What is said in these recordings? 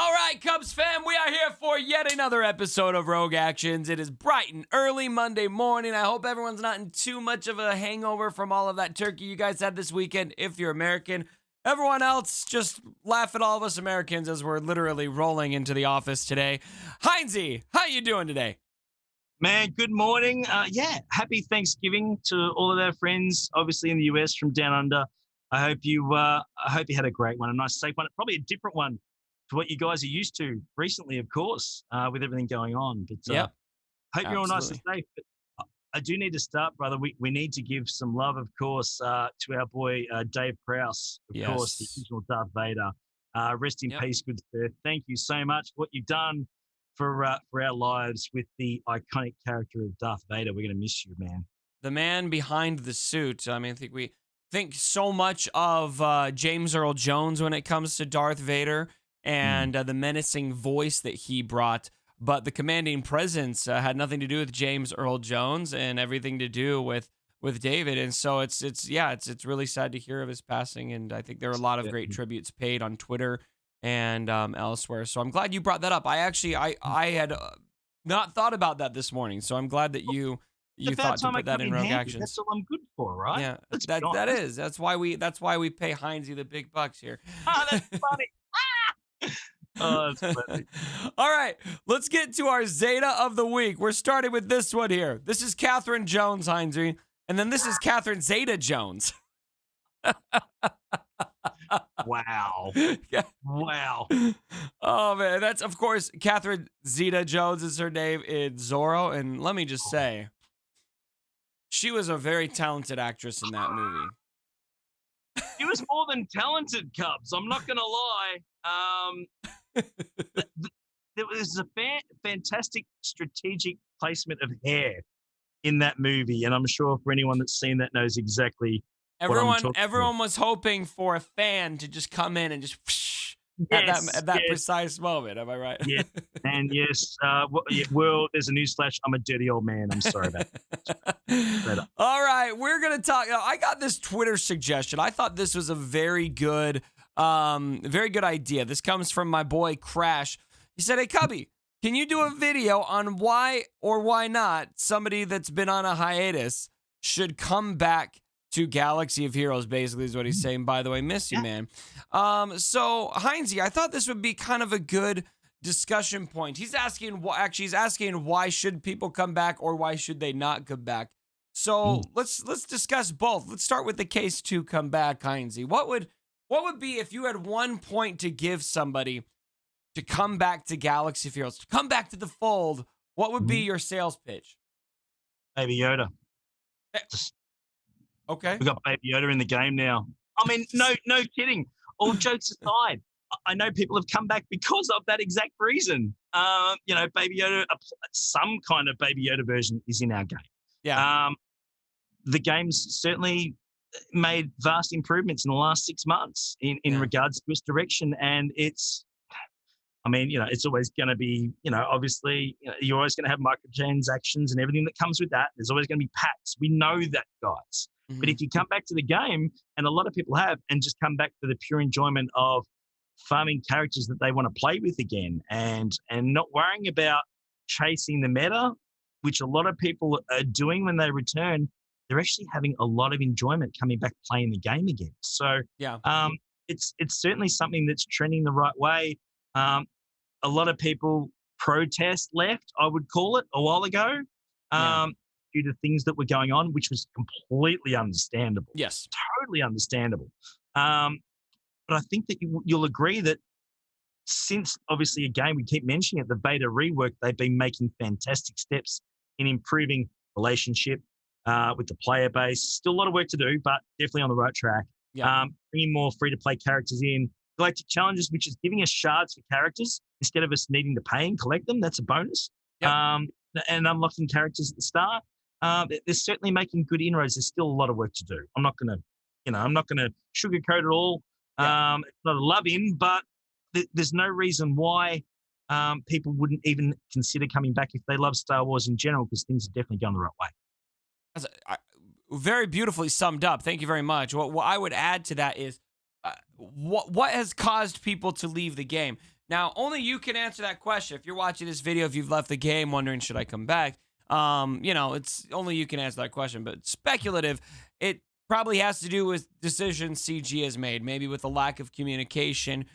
All right, Cubs fam, we are here for yet another episode of Rogue Actions. It is bright and early Monday morning. I hope everyone's not in too much of a hangover from all of that turkey you guys had this weekend if you're American. Everyone else, just laugh at all of us Americans as we're literally rolling into the office today. Heinzie, how you doing today? Man, good morning. Happy Thanksgiving to all of our friends, obviously in the US from down under. I hope you had a great one, a nice safe one, probably a different one to what you guys are used to recently, of course, with everything going on. But Yep, hope you're all nice and absolutely. safe. But I do need to start, brother. We need to give some love, of course, to our boy Dave Prowse, of course, the Yes. original Darth Vader. Rest in Yep. peace, good sir. Thank you so much for what you've done for our lives with the iconic character of Darth Vader. We're gonna miss you, man. The man behind the suit. I mean, I think we think so much of James Earl Jones when it comes to Darth Vader Mm. and the menacing voice that he brought. But the commanding presence had nothing to do with James Earl Jones and everything to do with David. And so it's really sad to hear of his passing. And I think there are a lot of Yeah. great tributes paid on Twitter and elsewhere. So I'm glad you brought that up. I had not thought about that this morning. So I'm glad that you It's about thought to time I put that come in in Rogue handy. That's Actions. all I'm good for, right? Yeah, Let's be that honest. is. That's why we pay Heinzie the big bucks here. That's funny. Oh, it's funny. All right, let's get to our Zeta of the week. We're starting with this one here. This is Catherine Jones, Heinzie, and then this is Catherine Zeta Jones. Wow. Yeah. Wow. Oh man, that's of course Catherine Zeta Jones is her name in Zorro, and let me just say, she was a very talented actress in that movie. He was more than talented, Cubs. I'm not gonna lie. There was a fantastic strategic placement of hair in that movie, and I'm sure for anyone that's seen that knows exactly what I'm Everyone, talking about. everyone was hoping for a fan to just come in and just whoosh at that Yes, at that yes, precise moment. Am I right? yes, and yes. Well, there's a newsflash. I'm a dirty old man. I'm sorry about that. Straight up. All right, we're gonna talk. I got this Twitter suggestion. I thought this was a very good idea. This comes from my boy Crash. He said, "Hey Cubby, can you do a video on why or why not somebody that's been on a hiatus should come back to Galaxy of Heroes?" Basically, is what he's saying. By the way, miss you, Yeah. man. So Heinzie, I thought this would be kind of a good discussion point. He's asking he's asking why should people come back or why should they not come back. So Mm. let's discuss both. Let's start with the case to come back, Heinzie. What would be if you had one point to give somebody to come back to Galaxy of Heroes, to come back to the fold? What would be Mhm. your sales pitch? Baby Yoda. Eh, Just Okay. we got Baby Yoda in the game now. I mean, no kidding. All jokes aside, I know people have come back because of that exact reason. Baby Yoda, some kind of Baby Yoda version is in our game. Yeah. Um, the game's certainly made vast improvements in the last 6 months in Yeah. regards to its direction, and it's always going to be, obviously, you're always going to have microtransactions and everything that comes with that. There's always going to be packs. We know that, guys. But Mhm. if you come back to the game, and a lot of people have, and just come back to the pure enjoyment of farming characters that they want to play with again, and not worrying about chasing the meta, which a lot of people are doing when they return, they're actually having a lot of enjoyment coming back playing the game again. So Yeah. it's certainly something that's trending the right way. Um, a lot of people protest left, I would call it, a while ago, Yeah. um, due to things that were going on, which was completely understandable, Yes. totally understandable. Um, but I think that you'll agree that since obviously again we keep mentioning it, the beta rework, they've been making fantastic steps in improving relationship with the player base. Still a lot of work to do, but definitely on the right track. Yeah. Bringing more free to play characters in, galactic challenges, which is giving us shards for characters instead of us needing to pay and collect them. That's a bonus. Yep. And unlocking characters at the start. They're certainly making good inroads. There's still a lot of work to do. I'm not gonna sugarcoat it all. Yeah. It's not a love in, but there's no reason why people wouldn't even consider coming back if they love Star Wars in general, because things are definitely going the right way. Very beautifully summed up. Thank you very much. What I would add to that is what has caused people to leave the game. Now, only you can answer that question. If you're watching this video, if you've left the game wondering, should I come back? It's only you can answer that question, but speculative. It probably has to do with decisions CG has made, maybe with a lack of communication,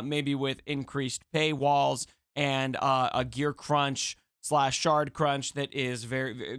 maybe with increased paywalls and a gear crunch / shard crunch that is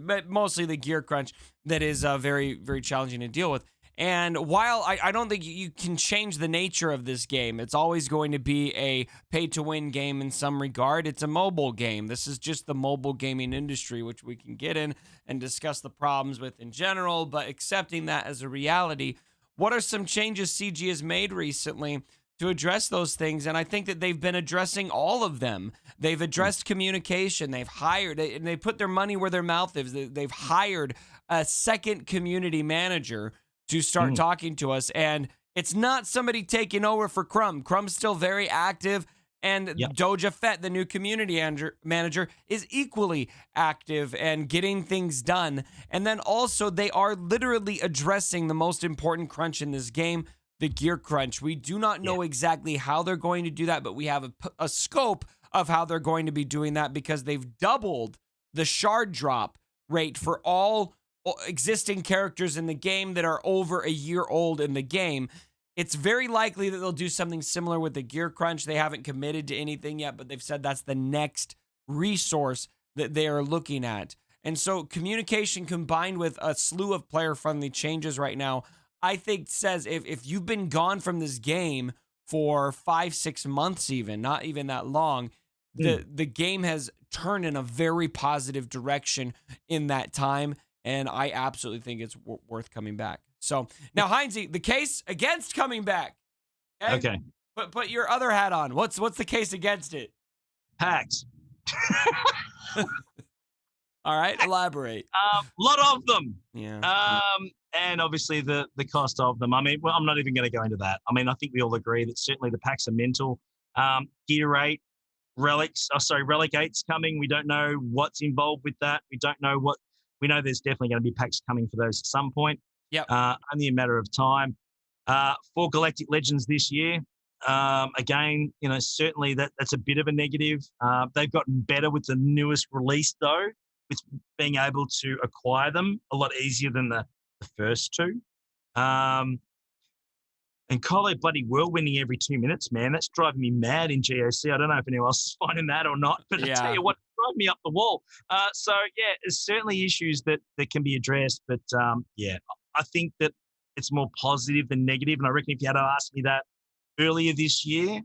but mostly the gear crunch that is very, very challenging to deal with. And while I don't think you can change the nature of this game, it's always going to be a pay-to-win game in some regard. It's a mobile game. This is just the mobile gaming industry, which we can get in and discuss the problems with in general, but accepting that as a reality, what are some changes CG has made recently to address those things? And I think that they've been addressing all of them. They've addressed communication. They've hired, and they put their money where their mouth is. They've hired a second community manager to start talking to us. And it's not somebody taking over for Crumb. Crumb's still very active. And Doja Fett, the new community manager, is equally active and getting things done. And then also, they are literally addressing the most important crunch in this game, the gear crunch. We do not know exactly how they're going to do that, but we have a scope of how they're going to be doing that because they've doubled the shard drop rate for all existing characters in the game that are over a year old in the game. It's very likely that they'll do something similar with the gear crunch. They haven't committed to anything yet, but they've said that's the next resource that they are looking at. And so communication combined with a slew of player-friendly changes right now, I think says if you've been gone from this game for 5-6 months even, not even that long, the game has turned in a very positive direction in that time. And I absolutely think it's worth coming back. So now, Heinze, the case against coming back. Okay. Put your other hat on. What's the case against it? Packs. All right, elaborate. Lot of them. Yeah. And obviously the cost of them. I mean, well, I'm not even going to go into that. I mean, I think we all agree that certainly the packs are mental. Gear rate, Relic 8's coming. We don't know what's involved with that. We know there's definitely going to be packs coming for those at some point. Yep. Only a matter of time. For Galactic Legends this year, again, certainly that's a bit of a negative. They've gotten better with the newest release, though, with being able to acquire them a lot easier than the first two. And Kylo bloody whirlwinding every 2 minutes, man. That's driving me mad in GOC. I don't know if anyone else is finding that or not, but I tell you what, it drove me up the wall. There's certainly issues that can be addressed, but I think that it's more positive than negative. And I reckon if you had asked me that earlier this year,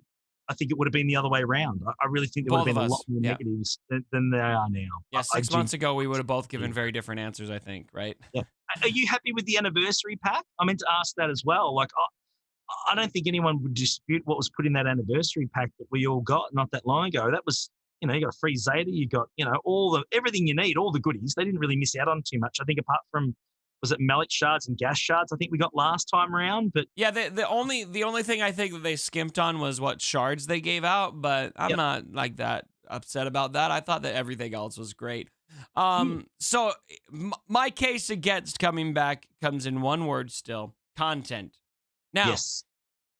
I think it would have been the other way around. I really think there would have been a lot more negatives than there are now. Yeah, 6 months ago, we would have both given very different answers, I think, right? Yeah. Are you happy with the anniversary pack? I meant to ask that as well. Like, I don't think anyone would dispute what was put in that anniversary pack that we all got not that long ago. That was, you got a free Zeta, you got, everything you need, all the goodies. They didn't really miss out on too much. I think apart from, was it Malik shards and gas shards? I think we got last time around, but yeah, the only thing I think that they skimped on was what shards they gave out, but I'm not like that upset about that. I thought that everything else was great. So my case against coming back comes in one word still: content. Now,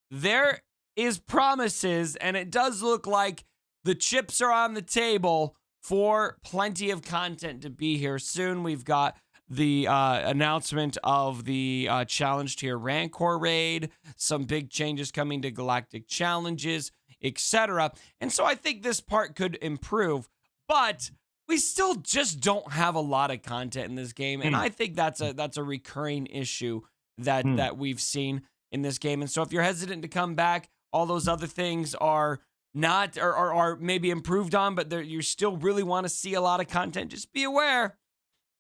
there is promises, and it does look like the chips are on the table for plenty of content to be here soon. We've got the announcement of the challenge tier Rancor raid, some big changes coming to Galactic challenges, etc. And so I think this part could improve, but we still just don't have a lot of content in this game, and I think that's a recurring issue that we've seen in this game. And so if you're hesitant to come back, all those other things are not or are maybe improved on, but you still really want to see a lot of content, just be aware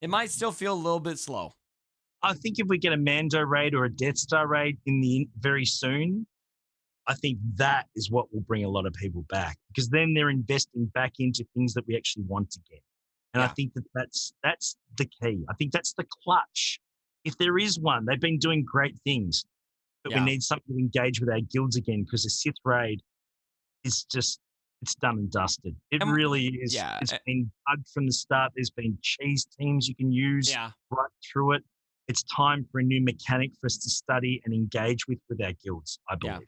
it might still feel a little bit slow. I think if we get a Mando raid or a Death Star raid very soon, I think that is what will bring a lot of people back, because then they're investing back into things that we actually want to get. And I think that's the key. I think that's the clutch. If there is one, they've been doing great things, but we need something to engage with our guilds again, because the Sith raid is just, it's done and dusted. It really is. Yeah. It's been bugged from the start. There's been cheese teams you can use right through it. It's time for a new mechanic for us to study and engage with our guilds, I believe.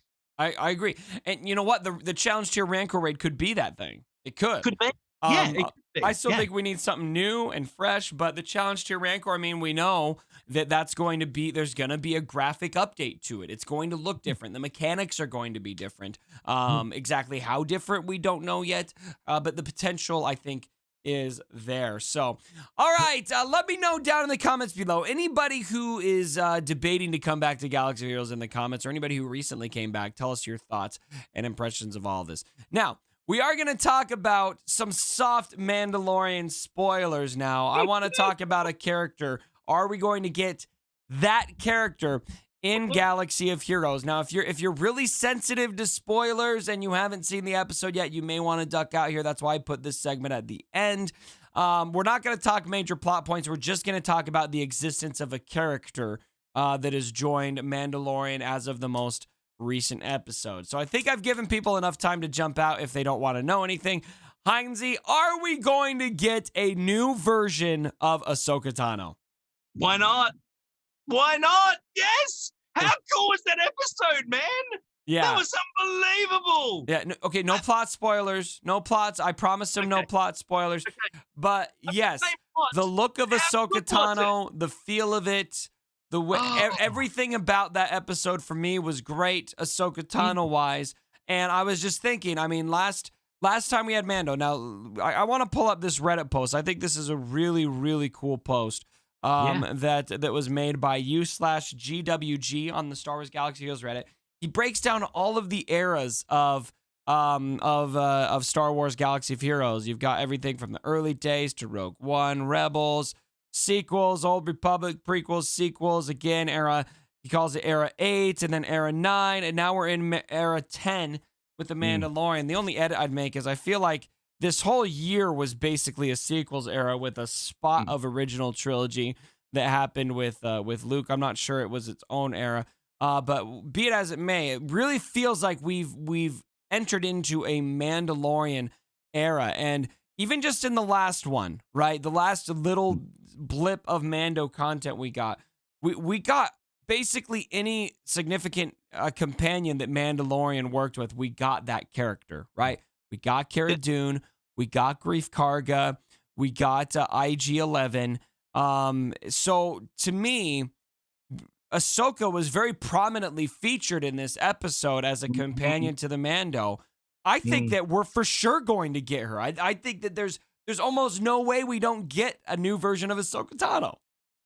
I agree. And you know what? The challenge tier Rancor raid could be that thing. It could. Could be. Yeah, Um, it uh, could be. I still Yeah. think we need something new and fresh, but the challenge tier Rancor, I mean, we know that there's going to be a graphic update to it. It's going to look different. The mechanics are going to be different. Exactly how different, we don't know yet, but the potential, I think, is there. So, all right, let me know down in the comments below. Anybody who is debating to come back to Galaxy of Heroes in the comments, or anybody who recently came back, tell us your thoughts and impressions of all of this. Now, we are going to talk about some soft Mandalorian spoilers now. I want to talk about a character. Are we going to get that character in Galaxy of Heroes? Now, if you're really sensitive to spoilers and you haven't seen the episode yet, you may want to duck out here. That's why I put this segment at the end. We're not going to talk major plot points. We're just going to talk about the existence of a character that has joined Mandalorian as of the most recent episode. So I think I've given people enough time to jump out if they don't want to know anything. Heinze, are we going to get a new version of Ahsoka Tano? Why not? Why not? Yes! How cool was that episode, man? Yeah. That was unbelievable. Yeah. Okay. No plot spoilers. No plots. I promised him no plot spoilers. But yes, the look of Ahsoka Tano, the feel of it, the way, everything about that episode for me was great, Ahsoka Tano wise. And I was just thinking, I mean, last time we had Mando. Now I want to pull up this Reddit post. I think this is a really, really cool post. That was made by u/GWG on the Star Wars Galaxy Heroes Reddit. He breaks down all of the eras of Star Wars Galaxy of Heroes. You've got everything from the early days to Rogue One, Rebels, sequels, Old Republic, prequels, sequels, again, era, he calls it Era 8, and then Era 9, and now we're in Era 10 with The Mandalorian. The only edit I'd make is I feel like this whole year was basically a sequels era with a spot of original trilogy that happened with Luke. I'm not sure it was its own era, but be it as it may, it really feels like we've entered into a Mandalorian era. And even just in the last one, right? The last little blip of Mando content we got basically any significant companion that Mandalorian worked with, we got that character, right? We got Cara Dune, we got Grief Karga, we got IG-11. So to me, Ahsoka was very prominently featured in this episode as a companion to the Mando. I think that we're for sure going to get her. I think that there's almost no way we don't get a new version of Ahsoka Tano.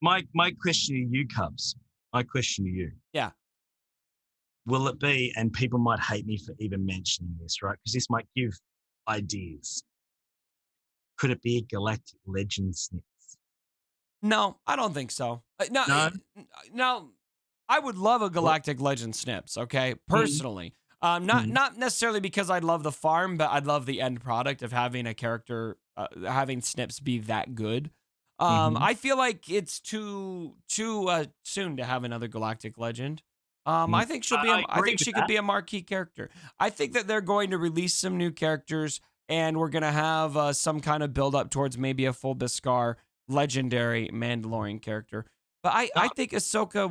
My question to you, Cubs. My question to you. Yeah. Will it be, and people might hate me for even mentioning this, right? Because this might give ideas. Could it be a Galactic Legend snips? No, I don't think so. No, I would love a Galactic Legend snips, okay? Personally. Not necessarily because I love the farm, but I'd love the end product of having a character, having snips be that good. I feel like it's too soon to have another Galactic Legend. I think I think she could be a marquee character. I think that they're going to release some new characters, and we're gonna have some kind of build up towards maybe a full Beskar legendary Mandalorian character. But I think Ahsoka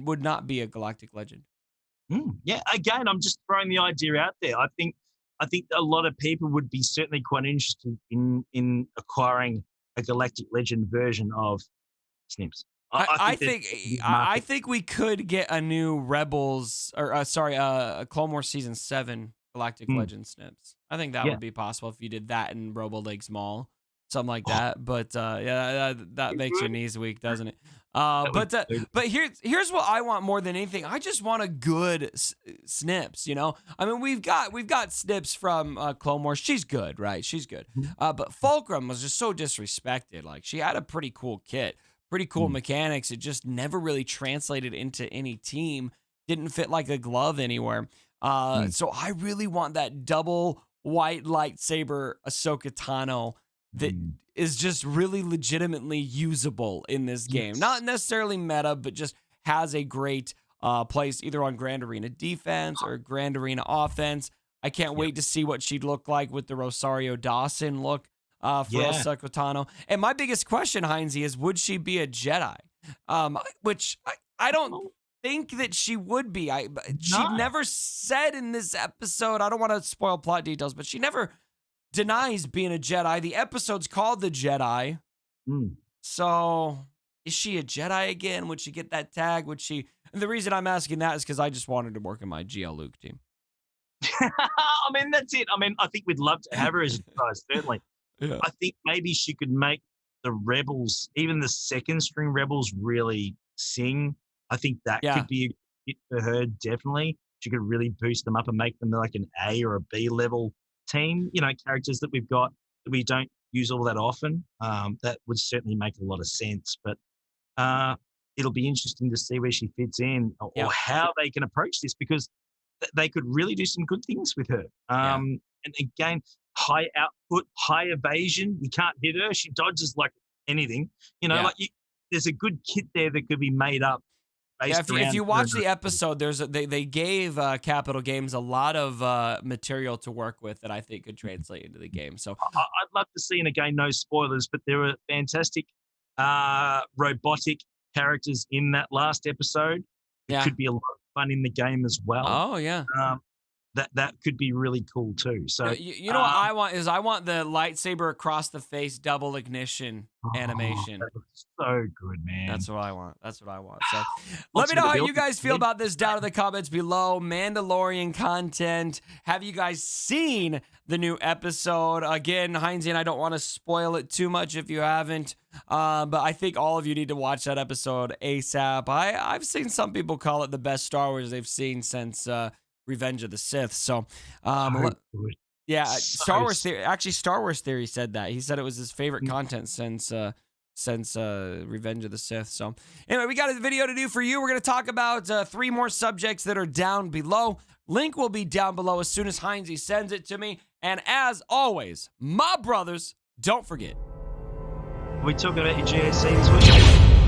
would not be a Galactic Legend. Yeah, again, I'm just throwing the idea out there. I think a lot of people would be certainly quite interested in acquiring a Galactic Legend version of Snips. I think we could get a new Rebels a Clone Wars Season 7 Galactic Legend Snips. I think that would be possible if you did that in Robo Leagues Mall, something like that. But that makes your knees weak, doesn't it? But here's what I want more than anything. I just want a good Snips. You know, I mean, we've got Snips from Clone Wars. She's good, right? She's good. But Fulcrum was just so disrespected. Like, she had a pretty cool kit, pretty cool mechanics. It just never really translated into any team. Didn't fit like a glove anywhere. So I really want that double white lightsaber Ahsoka Tano that is just really legitimately usable in this game. Not necessarily meta, but just has a great place either on Grand Arena defense or Grand Arena offense. I can't wait to see what she'd look like with the Rosario Dawson look for Ahsoka Tano. And my biggest question, Heinze, is would she be a Jedi? Which I don't think that she would be. She No. never said in this episode, I don't want to spoil plot details, but she never denies being a Jedi. The episode's called The Jedi. Mm. So is she a Jedi again? Would she get that tag? Would she? And the reason I'm asking that is because I just wanted to work in my GL Luke team. I mean, that's it. I mean, I think we'd love to have her as a Jedi, certainly. Yeah. I think maybe she could make the Rebels, even the second string Rebels, really sing. I think that Yeah. could be a hit for her, definitely. She could really boost them up and make them like an A or a B level team. You know, characters that we've got that we don't use all that often. That would certainly make a lot of sense. But it'll be interesting to see where she fits in or how they can approach this, because they could really do some good things with her. And again, high output, high evasion. You can't hit her. She dodges like anything. You know, there's a good kit there that could be made up. If you watch the episode, they gave Capital Games a lot of material to work with that I think could translate into the game. So I'd love to see, and again, no spoilers, but there were fantastic robotic characters in that last episode. It could be a lot of fun in the game as well. Oh yeah. That could be really cool too. So you know what I want is I want the lightsaber across the face double ignition animation. That looks so good, man. That's what I want. So let me know how you guys feel about this down in the comments below. Mandalorian content. Have you guys seen the new episode? Again, Heinzie and I don't want to spoil it too much if you haven't. But I think all of you need to watch that episode ASAP. I've seen some people call it the best Star Wars they've seen since Revenge of the Sith. So, Star Wars Theory. Actually, Star Wars Theory said that. He said it was his favorite content since Revenge of the Sith. So, anyway, we got a video to do for you. We're going to talk about 3 more subjects that are down below. Link will be down below as soon as Heinzie sends it to me. And as always, my brothers, don't forget. Are we talking about your GAC this week?